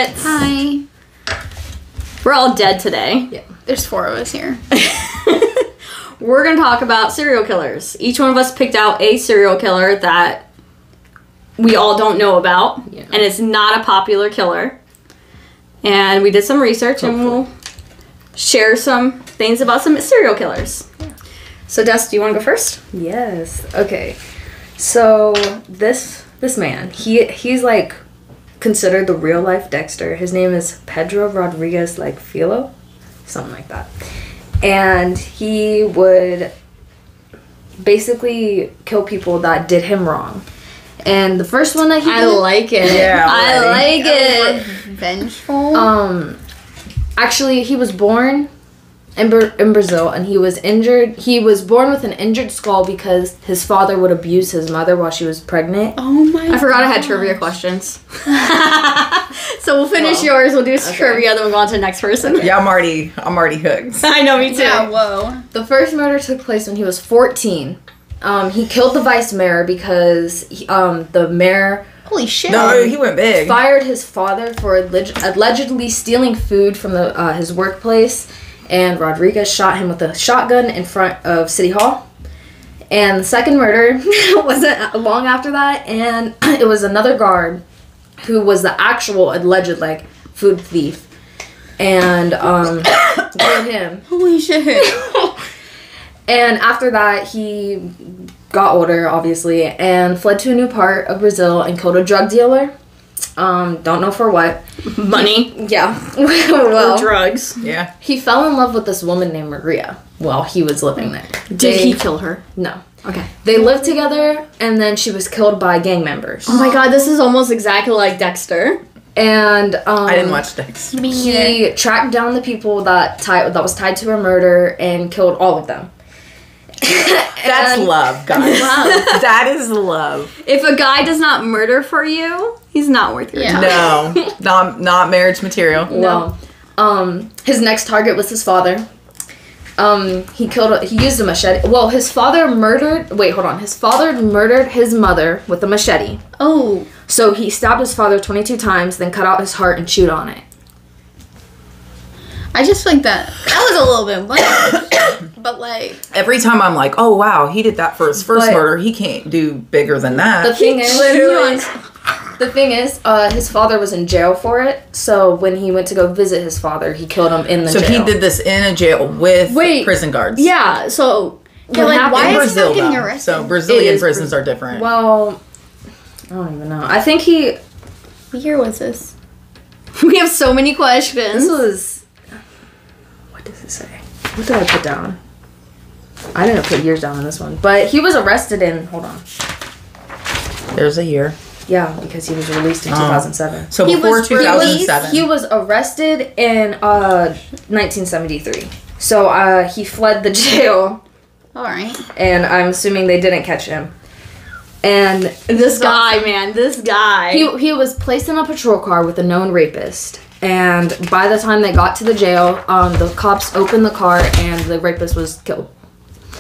Crickets. Hi. We're all dead today. Yeah. There's 4 of us here. We're going to talk about serial killers. Each one of us picked out a serial killer that we all don't know about. Yeah. And it's not a popular killer. And we did some research and we'll share some things about some serial killers. Yeah. So, Des, do you want to go first? Yes. Okay. So, this man, he's like considered the real life Dexter. His name is Pedro Rodrigues, like Philo, something like that. And he would basically kill people that did him wrong. And the first one that he did, I like it. Yeah, I like it. Vengeful. Actually, he was born in Brazil, and he was injured. He was born with an injured skull because his father would abuse his mother while she was pregnant. Oh my! I forgot I had trivia questions. So we'll finish yours. We'll do trivia, then we'll go on to the next person. Yeah, I'm already hooked. I know, me too. Yeah, whoa. The first murder took place when he was 14. He killed the vice mayor because the mayor. Holy shit! No, he went big. Fired his father for allegedly stealing food from his workplace. And Rodriguez shot him with a shotgun in front of City Hall. And the second murder wasn't long after that, and it was another guard who was the actual alleged, like, food thief. And, killed him. Holy shit. And after that, he got older, obviously, and fled to a new part of Brazil and killed a drug dealer. Don't know for what. Money. Yeah. Or drugs. Yeah. He fell in love with this woman named Maria while he was living there. Did he kill her? No. Okay. They lived together, and then she was killed by gang members. Oh my god, this is almost exactly like Dexter. And I didn't watch Dexter. He tracked down the people that was tied to her murder and killed all of them. That's love, guys. Love. That is love. If a guy does not murder for you, he's not worth your time. No, not marriage material. No. His next target was his father. He used a machete. Well, his father murdered his mother with a machete. Oh. So he stabbed his father 22 times, then cut out his heart and chewed on it. I just think that was a little bit much. But like, every time I'm like, oh wow, he did that for his first murder. He can't do bigger than that. The thing is, his father was in jail for it. So when he went to go visit his father, he killed him in the jail. So he did this in a jail with prison guards. Yeah. So why is he not getting arrested? So Brazilian prisons are different. Well, I don't even know. I think he. What year was this? We have so many questions. This was. What does it say? What did I put down? I didn't put years down on this one. But he was arrested in... Hold on. There's a year. Yeah, because he was released in 2007. So before 2007. He was arrested in 1973. So he fled the jail. All right. And I'm assuming they didn't catch him. And this guy. He was placed in a patrol car with a known rapist. And by the time they got to the jail, the cops opened the car and the rapist was killed.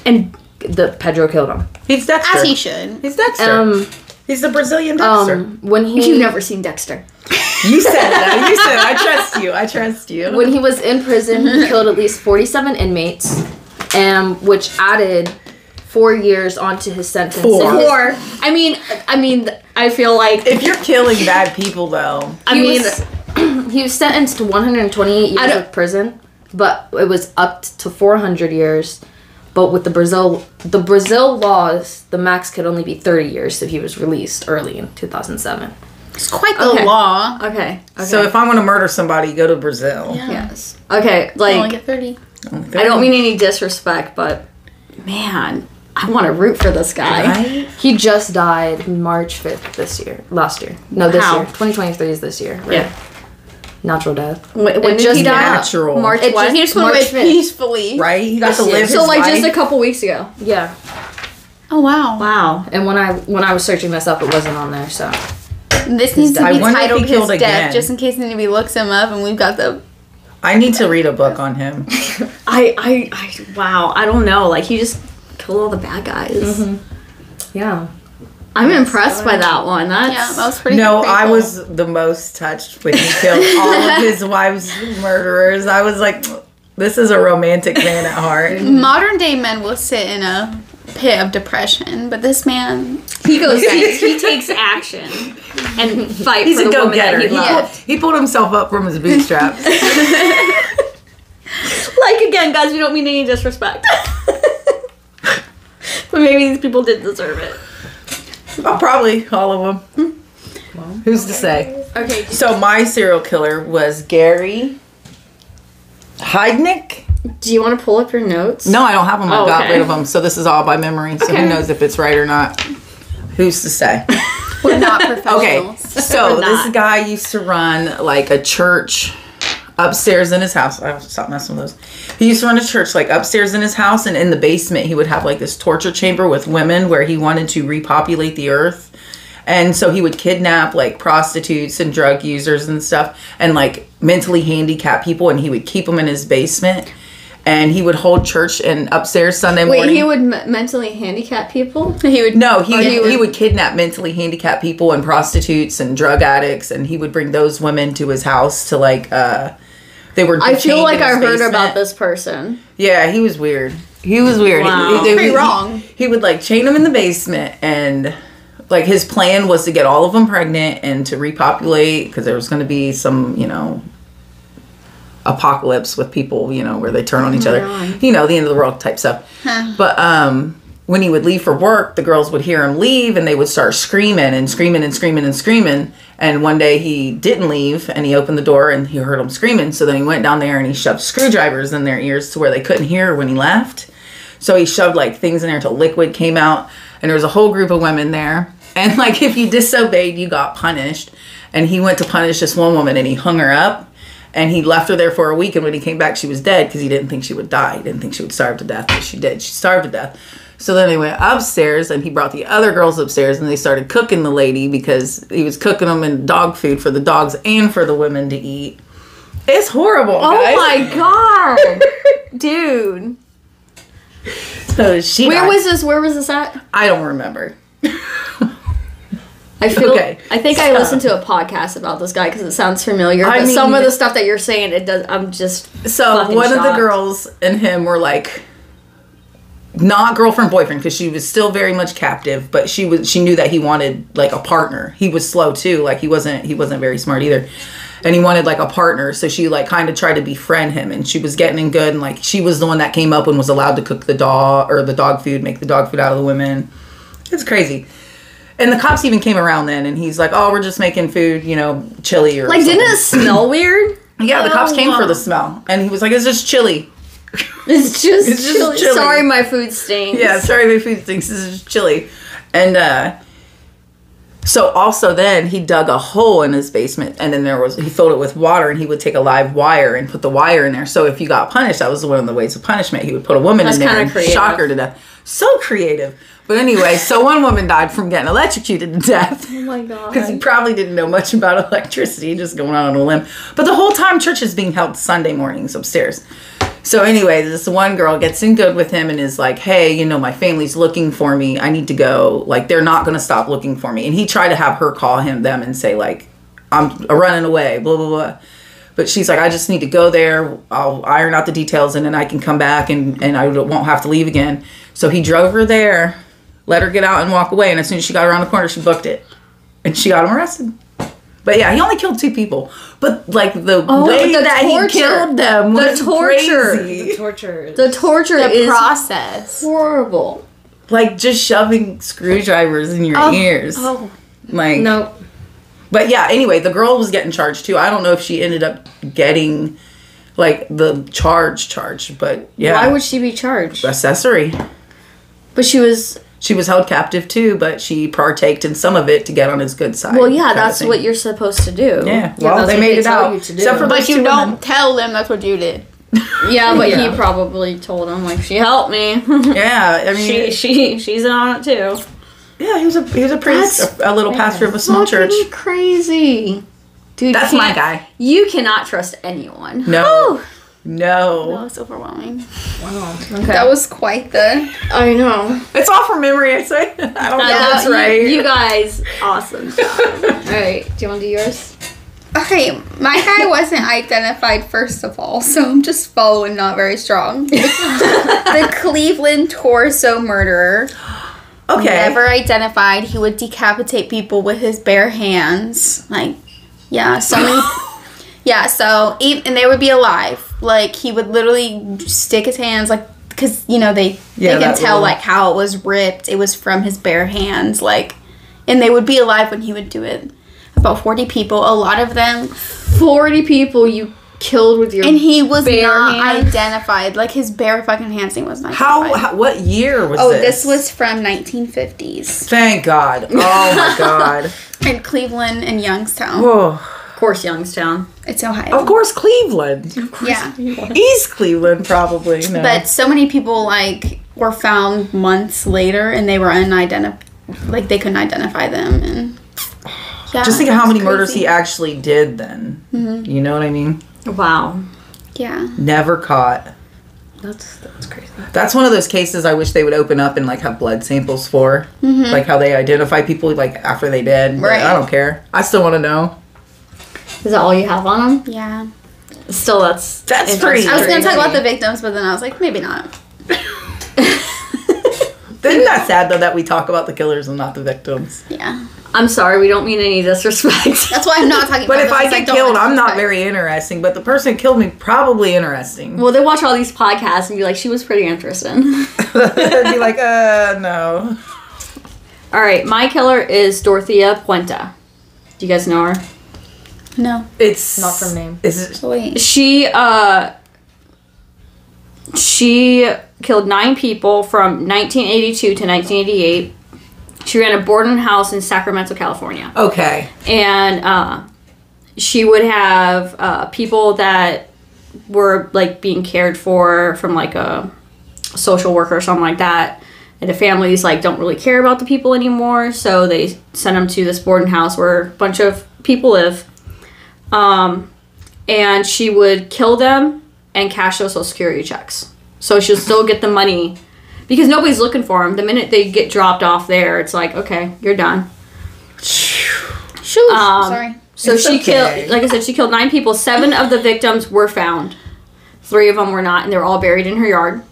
And Pedro killed him. He's Dexter. As he should. He's Dexter. He's the Brazilian Dexter. You've never seen Dexter. You said that. You said it. I trust you. When he was in prison, he killed at least 47 inmates, which added 4 years onto his sentence. 4. I mean, I feel like if you're killing bad people, though, he was sentenced to 128 years of prison, but it was up to 400 years. But with the Brazil laws, the max could only be 30 years, so he was released early in 2007. It's quite the law. Okay. So if I want to murder somebody, go to Brazil. Yeah. Yes. Okay, like... only get 30. I don't mean any disrespect, but... Man, I want to root for this guy. Right? He just died March 5th last year. No, this year. 2023 is this year. Right? Yeah. Natural death. When did he die? Natural. March what? He just went away peacefully. Right? He got to live his So like life. just a couple weeks ago. Yeah. Oh wow. Wow. And when I was searching this up, it wasn't on there, so. This needs to I be wonder if he titled killed his death, again. just in case anybody looks him up, and we've got the... I need to read a book on him. Wow, I don't know. Like, he just killed all the bad guys. Mm-hmm. Yeah. I'm impressed by that one. That was pretty No, pretty I cool. was the most touched when he killed all of his wife's murderers. I was like, this is a romantic man at heart. Modern day men will sit in a pit of depression, but this man, he takes action and fight He's for a the woman go-getter. that he loved. He pulled himself up from his bootstraps. Like, again, guys, we don't mean any disrespect. But maybe these people did deserve it. Oh, probably all of them. Who's to say? okay, So my serial killer was Gary Heidnik. Do you want to pull up your notes? No, I don't have them. I got okay. rid of them. So this is all by memory. So who knows if it's right or not? Who's to say? we're not professionals. Okay, so this guy used to run like a church upstairs in his house. I stop messing with those. He used to run a church like upstairs in his house, and in the basement he would have like this torture chamber with women where he wanted to repopulate the earth. And so he would kidnap like prostitutes and drug users and stuff, and like mentally handicapped people, and he would keep them in his basement. And he would hold church and upstairs Sunday morning. Wait, he would mentally handicap people? He would he would kidnap mentally handicapped people and prostitutes and drug addicts, and he would bring those women to his house to like they were. I feel like chained in I his heard basement. about this person. Yeah, he was weird. He was weird. Wow. Pretty wrong. He would like chain them in the basement, and like his plan was to get all of them pregnant and to repopulate because there was going to be some, apocalypse with people, where they turn on each other. God. The end of the world type stuff. But when he would leave for work, the girls would hear him leave and they would start screaming and screaming and screaming and screaming. And one day he didn't leave and he opened the door and he heard them screaming. So then he went down there and he shoved screwdrivers in their ears to where they couldn't hear when he left. So he shoved like things in there until liquid came out. And there was a whole group of women there. And like if you disobeyed, you got punished. And he went to punish this one woman and he hung her up. And he left her there for a week, and when he came back, she was dead because he didn't think she would die. He didn't think she would starve to death, but she did. She starved to death. So then they went upstairs, and he brought the other girls upstairs, and they started cooking the lady because he was cooking them in dog food for the dogs and for the women to eat. It's horrible, guys. Oh my god, dude! So she Where died. was this at? I don't remember. I feel. Okay, I think I listened to a podcast about this guy because it sounds familiar. I But mean- some of the stuff that you're saying, it does. I'm just So fucking one of the shocked. girls and him were like, not girlfriend boyfriend because she was still very much captive, but she knew that he wanted like a partner. He was slow too, like he wasn't very smart either, and he wanted like a partner. So she like kind of tried to befriend him, and she was getting in good, and like she was the one that came up and was allowed to cook the dog food, make the dog food out of the women. It's crazy. And the cops even came around then, and he's like, "Oh, we're just making food, chili or Like, something." didn't it smell weird? Yeah, the cops came for the smell, and he was like, "It's just chili." It's just, It's just chili. chili. Sorry, my food stinks. Yeah, sorry, my food stinks. This is just chili. And so also then he dug a hole in his basement, and then he filled it with water, and he would take a live wire and put the wire in there. So if you got punished, that was one of the ways of punishment. He would put a woman That's in there kinda and creative. shock her to death. So creative. But anyway, so one woman died from getting electrocuted to death. Oh my god. Because he probably didn't know much about electricity, just going out on a limb. But the whole time church is being held Sunday mornings upstairs. So anyway, this one girl gets in good with him and is like, hey, my family's looking for me. I need to go. Like, they're not going to stop looking for me. And he tried to have her call them and say, like, I'm running away, blah, blah, blah. But she's like, I just need to go there. I'll iron out the details and then I can come back and I won't have to leave again. So he drove her there, let her get out and walk away. And as soon as she got around the corner, she booked it. And she got him arrested. But yeah, he only killed 2 people. But like the way that he killed them was crazy. The torture. The torture The is process. horrible. Like just shoving screwdrivers in your ears. Oh, Like no. But yeah, anyway, the girl was getting charged too. I don't know if she ended up getting like the charge, but yeah. Why would she be charged? accessory? But she was. She was held captive too, but she partaked in some of it to get on his good side. Well, yeah, kind of that's thing. what you're supposed to do. Yeah, well, that's they what made they it tell out. you to do. Except for But those you 2 don't women. tell them that's what you did. Yeah, but Yeah. he probably told him like she helped me. Yeah, I mean, she's on it too. yeah, he was a priest, That's a little pastor of a small church. Fucking crazy, dude. That's you my can't- guy. You cannot trust anyone. No. Whew. No. That was overwhelming. Wow. Okay. That was quite the... I know. It's all from memory, I say. I don't know if that's right. You guys, awesome job. All right, do you want to do yours? Okay, my guy wasn't identified first of all, so I'm just following not very strong. The Cleveland torso murderer. Okay. Never identified. He would decapitate people with his bare hands. Like, yeah, so many... Yeah, so, and they would be alive. Like, he would literally stick his hands, like, because, you know, they can tell, like, how it was ripped. It was from his bare hands, like, and they would be alive when he would do it. About 40 people, a lot of them. 40 people you killed with your And he was bare not hands? identified. Like, his bare fucking hands, he wasn't How, identified. what year was Oh, this? this was from 1950s. Thank God. Oh, my God. In Cleveland and Youngstown. Oh. Of course, Youngstown. It's Ohio. Of course, Cleveland. Yeah. East Cleveland, probably. No. But so many people, like, were found months later, and they were unidentified. Like, they couldn't identify them, and yeah. Just think of how many it's murders crazy. he actually did then. Mm-hmm. You know what I mean? Wow. Yeah. Never caught. That's crazy. That's one of those cases I wish they would open up and, like, have blood samples for. Mm-hmm. Like, how they identify people, like, after they dead. But Right. I don't care. I still want to know. Is that all you have on them? Yeah. Still, that's pretty I was going to talk crazy. about the victims, but then I was like, maybe not. Isn't that sad, though, that we talk about the killers and not the victims? Yeah. I'm sorry, we don't mean any disrespect. That's why I'm not talking But about if I them, get don't killed, like I'm not suspect. very interesting. But the person who killed me, probably interesting. Well, they watch all these podcasts and be like, she was pretty interesting. They'd be like, no. All right, my killer is Dorothea Puente. Do you guys know her? No. It's Not from name. Is it? So wait. She killed 9 people from 1982 to 1988. She ran a boarding house in Sacramento, California. Okay. And she would have people that were like being cared for from like a social worker or something like that. And the families like don't really care about the people anymore, so they send them to this boarding house where a bunch of people live. And she would kill them and cash those Social Security checks. So she'll still get the money because nobody's looking for them. The minute they get dropped off there, it's like, okay, you're done. Shoot. Sorry. So It's she okay. killed, like I said, she killed 9 people. 7 of the victims were found. 3 of them were not, and they were all buried in her yard.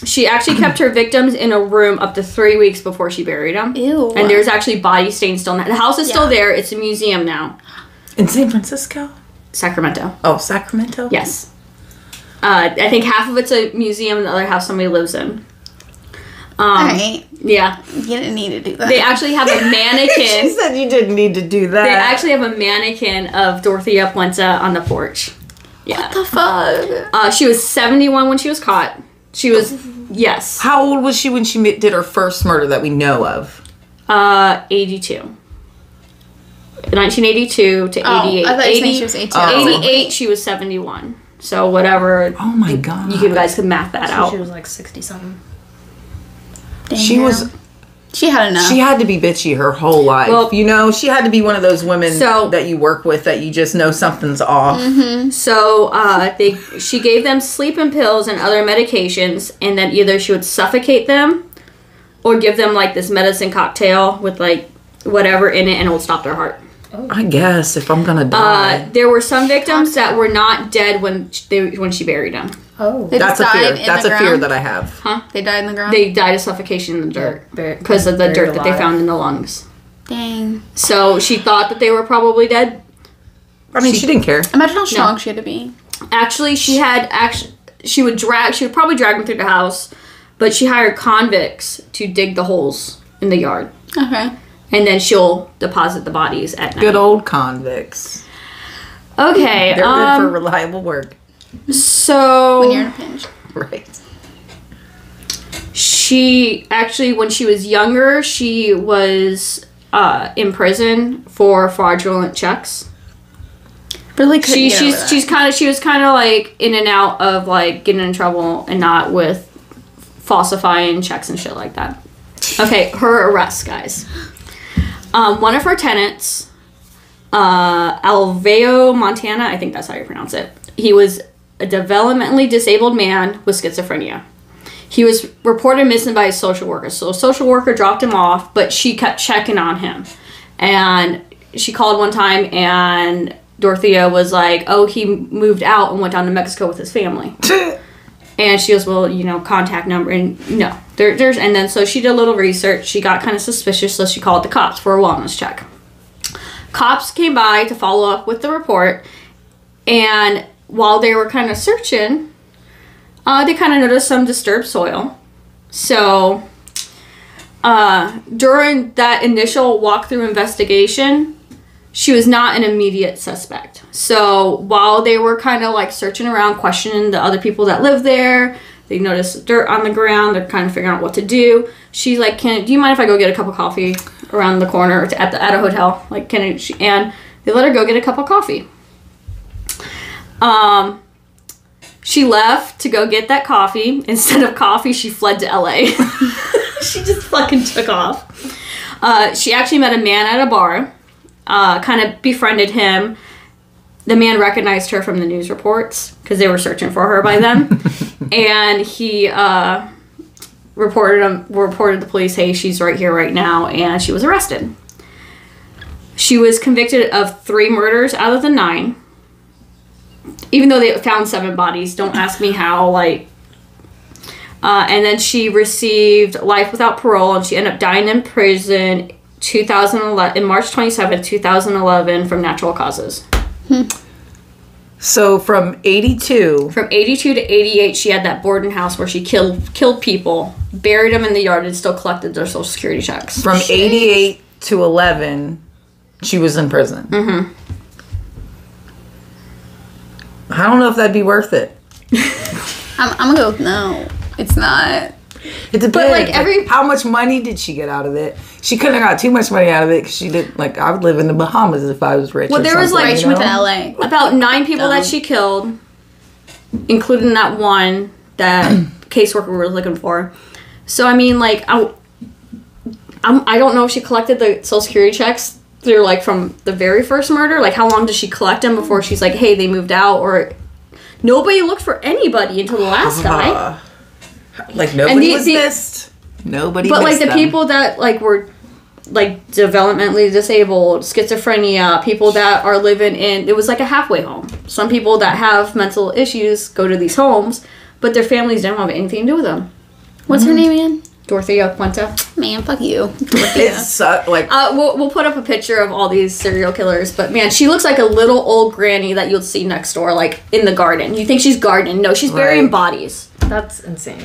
She actually kept her victims in a room up to 3 weeks before she buried them. Ew. And there's actually body stains still. The house is still Yeah. there. It's a museum now. In San Francisco? Sacramento. Oh, Sacramento? Yes. I think half of it's a museum and the other half somebody lives in. Alright. Yeah. You didn't need to do that. They actually have a She mannequin. said you didn't need to do that. They actually have a mannequin of Dorothea Puente on the porch. Yeah. What the fuck? She was 71 when she was caught. She was, yes, How old was she when she did her first murder that we know of? 82. 1982 to 88. I thought you were saying she was 18. Oh. 88, she was 71. So whatever. Oh my God. You guys could math that out. She was like 60-something. She was. She had enough. She had to be bitchy her whole life. Well- you know, she had to be one of those women So- that you work with that you just know something's off. So she gave them sleeping pills and other medications, and then either she would suffocate them or give them like this medicine cocktail with like whatever in it, and it would stop their heart. I guess if I'm gonna die. There were some victims that were not dead when she buried them. Oh. They That's just a fear. died in That's the a fear ground? that I have. They died in the ground? They died of suffocation in the dirt Yeah, because of the buried dirt that they alive. found in the lungs. Dang. So she thought that they were probably dead. I mean, she didn't care. Imagine how strong she had to be. Actually, she would probably drag them through the house, but she hired convicts to dig the holes in the yard, Okay. and then she'll deposit the bodies at night. Good old convicts. Okay. They're good for reliable work. So When you're in a pinch. Right. she actually, when she was younger, she was in prison for fraudulent checks. Really couldn't She get over that. she was kind of like in and out of like getting in trouble and not with falsifying checks and shit like that. Okay, her arrest, guys. One of her tenants Alveo, Montana. I think that's how you pronounce it. He was a developmentally disabled man with schizophrenia. He was reported missing by his social worker. So a social worker dropped him off, but she kept checking on him. And she called one time, and Dorothea was like, oh, he moved out and went down to Mexico with his family. And she goes, well, you know, contact number. And no, there's, and then so she did a little research. She got kind of suspicious, so she called the cops for a wellness check. Cops came by to follow up with the report. And while they were kind of searching, they kind of noticed some disturbed soil. So during that initial walkthrough investigation, she was not an immediate suspect. So while they were kind of like searching around, questioning the other people that live there, they noticed dirt on the ground. They're kind of figuring out what to do. She's like, do you mind if I go get a cup of coffee around the corner at a hotel? Like, and they let her go get a cup of coffee. She left to go get that coffee. Instead of coffee, she fled to LA. She just fucking took off. She actually met a man at a bar. Kind of befriended him. The man recognized her from the news reports because they were searching for her by then. And he reported the police, hey, she's right here right now, and she was arrested. She was convicted of 3 murders out of the 9. Even though they found 7 bodies, don't ask me how, and then she received life without parole, and she ended up dying in prison 2011, in March 27, 2011, from natural causes. So from 82... From 82 to 88, she had that boarding house where she killed people, buried them in the yard, and still collected their Social Security checks. From 88 to 11, she was in prison. Mm-hmm. I don't know if that'd be worth it. I'm gonna go, no, it's not. It depends. But like how much money did she get out of it? She couldn't have got too much money out of it because she did. Like, I would live in the Bahamas if I was rich. Well, there was like She went to LA. About 9 people that she killed, including that one that caseworker was looking for. So I mean, like, I don't know if she collected the Social Security checks through like from the very first murder. Like, how long did she collect them before she's like, hey, they moved out? Or nobody looked for anybody until the last guy. Like, nobody was missed. Nobody but missed like the people that like were like developmentally disabled, schizophrenia, people that are living in, it was like a halfway home. Some people that have mental issues go to these homes, but their families don't have anything to do with them. What's her name again? Dorothea Puente. Man, fuck you. It's like we'll put up a picture of all these serial killers, but man, she looks like a little old granny that you'll see next door, like in the garden. You think she's gardening? No, she's burying bodies. That's insane.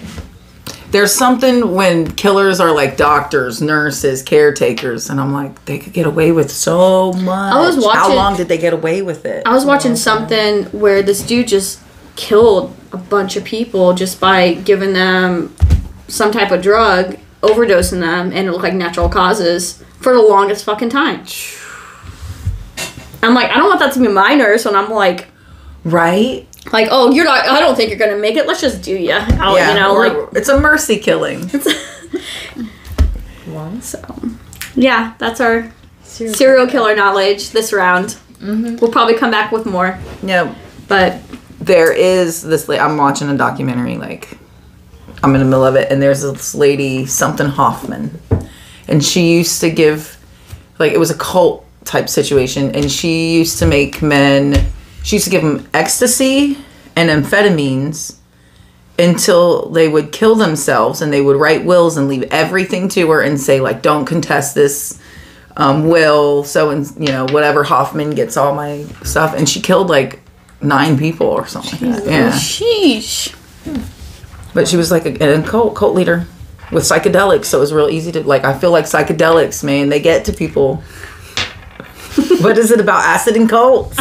There's something when killers are like doctors, nurses, caretakers, and I'm like, they could get away with so much. How long did they get away with it? I was watching something where this dude just killed a bunch of people just by giving them some type of drug, overdosing them, and it looked like natural causes for the longest fucking time. I'm like, I don't want that to be my nurse when I'm like... Right? Like, oh, you're not... I don't think you're gonna make it. Let's just do ya. Yeah, you know, like... It's a mercy killing. Well, so... Yeah, that's our serial killer knowledge this round. Mm-hmm. We'll probably come back with more. Yeah. But... There is this... I'm watching a documentary, like... I'm in the middle of it, and there's this lady, something Hoffman. And she used to give... Like, it was a cult type situation, and she used to make men... She used to give them ecstasy and amphetamines until they would kill themselves, and they would write wills and leave everything to her and say, like, don't contest this will. So, and you know, whatever, Hoffman gets all my stuff. And she killed like 9 people or something like that. Yeah. Sheesh. But she was like a cult leader with psychedelics, so it was real easy to, like, I feel like psychedelics, man, they get to people. What is it about acid and cults?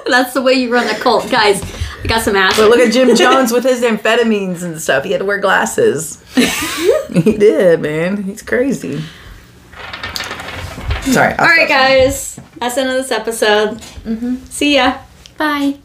That's the way you run a cult. Guys, I got some acid. But look at Jim Jones with his amphetamines and stuff. He had to wear glasses. He did, man. He's crazy. Sorry. All right, guys. That's the end of this episode. Mm-hmm. See ya. Bye.